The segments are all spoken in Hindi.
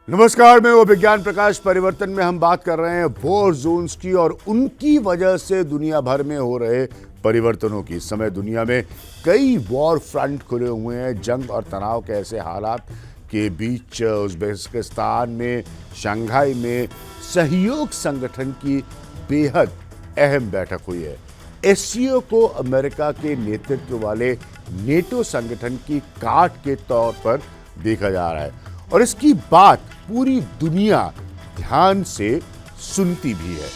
नमस्कार, मैं वो विज्ञान प्रकाश। परिवर्तन में हम बात कर रहे हैं वॉर जोन्स की और उनकी वजह से दुनिया भर में हो रहे परिवर्तनों की। इस समय दुनिया में कई वॉर फ्रंट खुले हुए हैं। जंग और तनाव के ऐसे हालात के बीच उज़्बेकिस्तान में शंघाई में सहयोग संगठन की बेहद अहम बैठक हुई है। एससीओ को अमेरिका के नेतृत्व वाले नेटो संगठन की काट के तौर पर देखा जा रहा है और इसकी बात पूरी दुनिया ध्यान से सुनती भी है।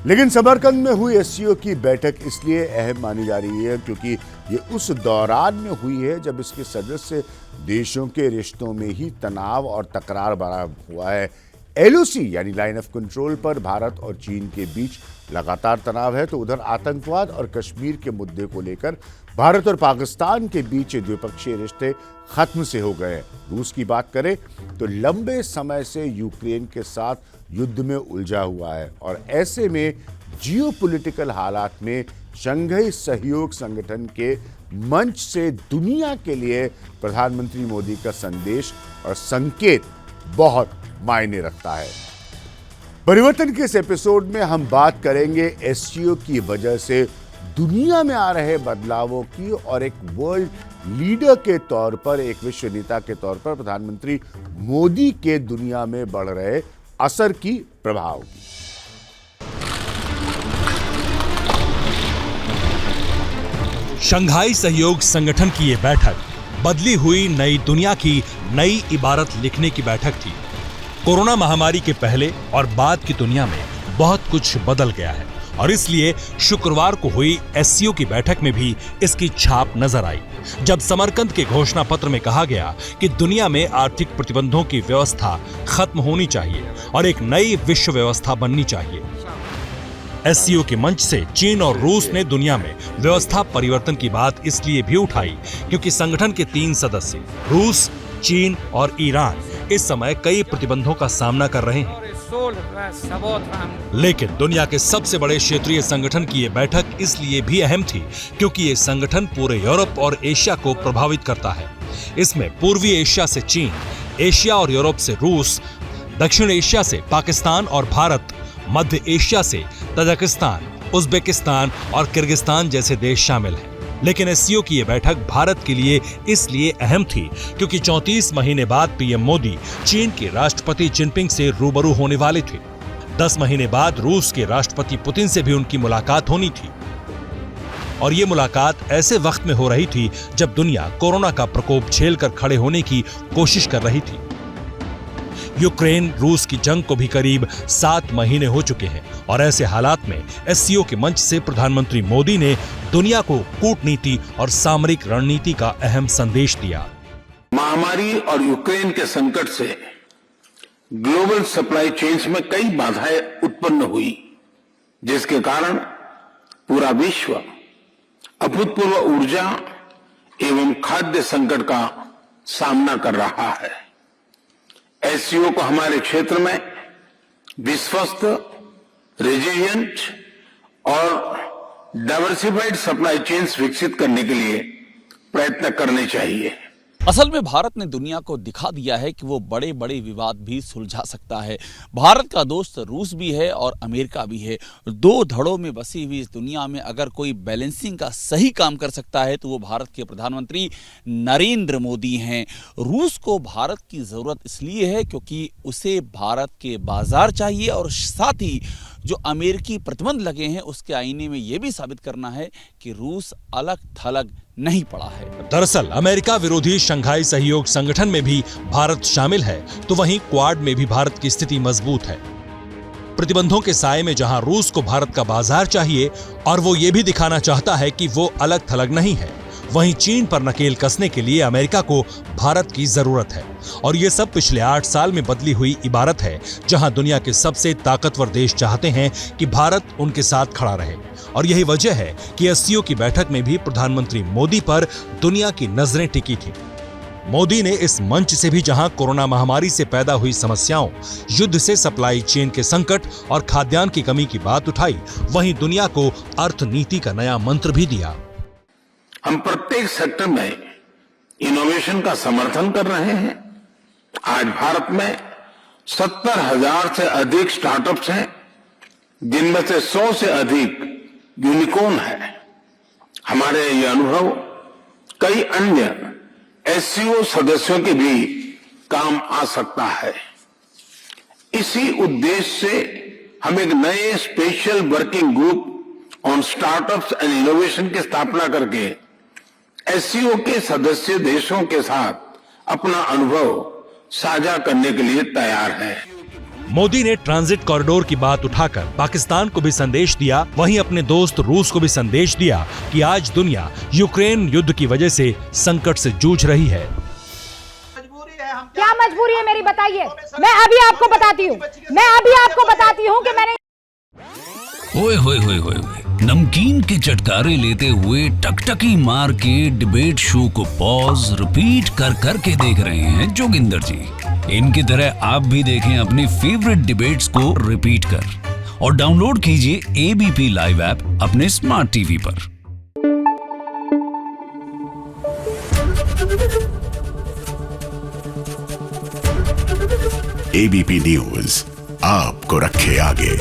लेकिन समरकंद में हुई एससीओ की बैठक इसलिए अहम मानी जा रही है क्योंकि ये उस दौरान में हुई है जब इसके सदस्य देशों के रिश्तों में ही तनाव और तकरार बढ़ा हुआ है। एलओसी यानी लाइन ऑफ कंट्रोल पर भारत और चीन के बीच लगातार तनाव है, तो उधर आतंकवाद और कश्मीर के मुद्दे को लेकर भारत और पाकिस्तान के बीच द्विपक्षीय रिश्ते खत्म से हो गए। रूस की बात करें तो लंबे समय से यूक्रेन के साथ युद्ध में उलझा हुआ है और ऐसे में जियोपॉलिटिकल हालात में शंघाई सहयोग संगठन के मंच से दुनिया के लिए प्रधानमंत्री मोदी का संदेश और संकेत बहुत मायने रखता है। परिवर्तन के इस एपिसोड में हम बात करेंगे एससीओ की वजह से दुनिया में आ रहे बदलावों की और एक वर्ल्ड लीडर के तौर पर, एक विश्व नेता के तौर पर प्रधानमंत्री मोदी के दुनिया में बढ़ रहे असर की, प्रभाव की। शंघाई सहयोग संगठन की यह बैठक बदली हुई नई दुनिया की नई इबारत लिखने की बैठक थी। कोरोना महामारी के पहले और बाद की दुनिया में बहुत कुछ बदल गया है और इसलिए शुक्रवार को हुई एससीओ की बैठक में भी इसकी छाप नजर आई, जब समरकंद के घोषणा पत्र में कहा गया कि दुनिया में आर्थिक प्रतिबंधों की व्यवस्था खत्म होनी चाहिए और एक नई विश्व व्यवस्था बननी चाहिए। एससीओ के मंच से चीन और रूस ने दुनिया में व्यवस्था परिवर्तन की बात इसलिए भी उठाई क्योंकि संगठन के 3 सदस्य रूस, चीन और ईरान इस समय कई प्रतिबंधों का सामना कर रहे हैं। लेकिन दुनिया के सबसे बड़े क्षेत्रीय संगठन की यह बैठक इसलिए भी अहम थी क्योंकि ये संगठन पूरे यूरोप और एशिया को प्रभावित करता है। इसमें पूर्वी एशिया से चीन, एशिया और यूरोप से रूस, दक्षिण एशिया से पाकिस्तान और भारत, मध्य एशिया से तजाकिस्तान, उज़्बेकिस्तान और किर्गिस्तान जैसे देश शामिल हैं। लेकिन एससीओ की यह बैठक भारत के लिए इसलिए अहम थी क्योंकि 34 महीने बाद पीएम मोदी चीन के राष्ट्रपति जिनपिंग से रूबरू होने वाले थे। 10 महीने बाद रूस के राष्ट्रपति पुतिन से भी उनकी मुलाकात होनी थी और ये मुलाकात ऐसे वक्त में हो रही थी जब दुनिया कोरोना का प्रकोप झेलकर खड़े होने की कोशिश कर रही थी। यूक्रेन रूस की जंग को भी करीब 7 महीने हो चुके हैं और ऐसे हालात में एससीओ के मंच से प्रधानमंत्री मोदी ने दुनिया को कूटनीति और सामरिक रणनीति का अहम संदेश दिया। महामारी और यूक्रेन के संकट से ग्लोबल सप्लाई चेन्स में कई बाधाएं उत्पन्न हुई, जिसके कारण पूरा विश्व अभूतपूर्व ऊर्जा एवं खाद्य संकट का सामना कर रहा है। एससीओ को हमारे क्षेत्र में विश्वस्त, रेजिलिएंट और डाइवर्सिफाइड सप्लाई चेन्स विकसित करने के लिए प्रयत्न करने चाहिए। असल में भारत ने दुनिया को दिखा दिया है कि वो बड़े बड़े विवाद भी सुलझा सकता है। भारत का दोस्त रूस भी है और अमेरिका भी है। 2 धड़ों में बसी हुई इस दुनिया में अगर कोई बैलेंसिंग का सही काम कर सकता है तो वो भारत के प्रधानमंत्री नरेंद्र मोदी हैं। रूस को भारत की ज़रूरत इसलिए है क्योंकि उसे भारत के बाजार चाहिए और साथ ही जो अमेरिकी प्रतिबंध लगे हैं उसके आईने में यह भी साबित करना है कि रूस अलग थलग नहीं पड़ा है। दरअसल अमेरिका विरोधी शंघाई सहयोग संगठन में भी भारत शामिल है, तो वहीं क्वाड में भी भारत की स्थिति मजबूत है। प्रतिबंधों के साए में जहां रूस को भारत का बाजार चाहिए और वो ये भी दिखाना चाहता है कि वो अलग थलग नहीं है, वहीं चीन पर नकेल कसने के लिए अमेरिका को भारत की जरूरत है। और ये सब पिछले 8 साल में बदली हुई इबारत है, जहां दुनिया के सबसे ताकतवर देश चाहते हैं कि भारत उनके साथ खड़ा रहे। और यही वजह है कि एससीओ की बैठक में भी प्रधानमंत्री मोदी पर दुनिया की नजरें टिकी थी। मोदी ने इस मंच से भी जहां कोरोना महामारी से पैदा हुई समस्याओं, युद्ध से सप्लाई चेन के संकट और खाद्यान्न की कमी की बात उठाई, वहीं दुनिया को अर्थनीति का नया मंत्र भी दिया। हम प्रत्येक सेक्टर में इनोवेशन का समर्थन कर रहे हैं। आज भारत में 70,000 से अधिक स्टार्टअप्स हैं, जिनमें से 100 से अधिक यूनिकॉर्न है। हमारे ये अनुभव कई अन्य एससीओ सदस्यों के भी काम आ सकता है। इसी उद्देश्य से हम एक नए special working group on startups and innovation की स्थापना करके एससीओ के सदस्य देशों के साथ अपना अनुभव साझा करने के लिए तैयार हैं। मोदी ने ट्रांजिट कॉरिडोर की बात उठाकर पाकिस्तान को भी संदेश दिया, वहीं अपने दोस्त रूस को भी संदेश दिया कि आज दुनिया यूक्रेन युद्ध की वजह से संकट से जूझ रही है। क्या मजबूरी है मेरी, बताइए। मैं अभी आपको बताती हूँ कि मैंने ओए होए होए होए नमकीन के चटकारे लेते हुए टकटकी मार के डिबेट शो को पॉज रिपीट कर करके देख रहे हैं जोगिंदर जी। इनकी तरह आप भी देखें अपनी फेवरेट डिबेट्स को रिपीट कर और डाउनलोड कीजिए एबीपी लाइव ऐप अपने स्मार्ट टीवी पर। एबीपी न्यूज आपको रखे आगे।